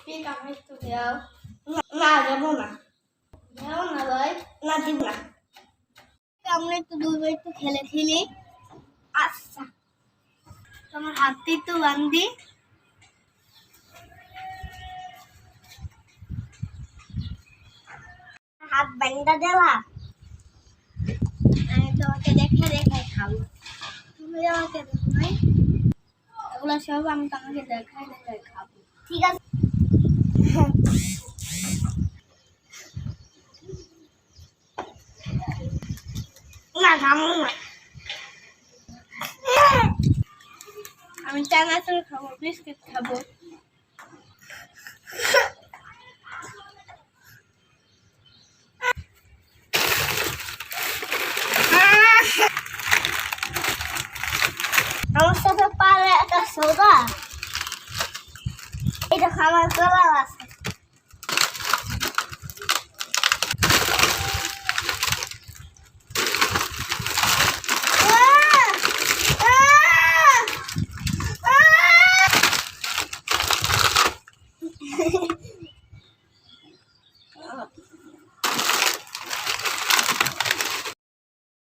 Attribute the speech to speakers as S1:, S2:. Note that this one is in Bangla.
S1: ঠিক আমি একটু দাও। না দেবো না। দাও না ভাই। না দিব না। আমরা একটু দুই একটু খেলে খেলি। আচ্ছা তোমার হাতটি একটু বান্ধি। হাত বান্ধা দেওয়া। আমি তোমাকে দেখে দেখে খাবো। তুমি আমাকে দেখো নাই। এগুলো সব আমি তোমাকে দেখাই দেখাই খাবো। ঠিক আছে। না খাবো না। আমি চানাচুর খাবো, বিস্কিট খাবো। আমার সাথে পারে একটা সোদা। এটা খাবার কলার আছে।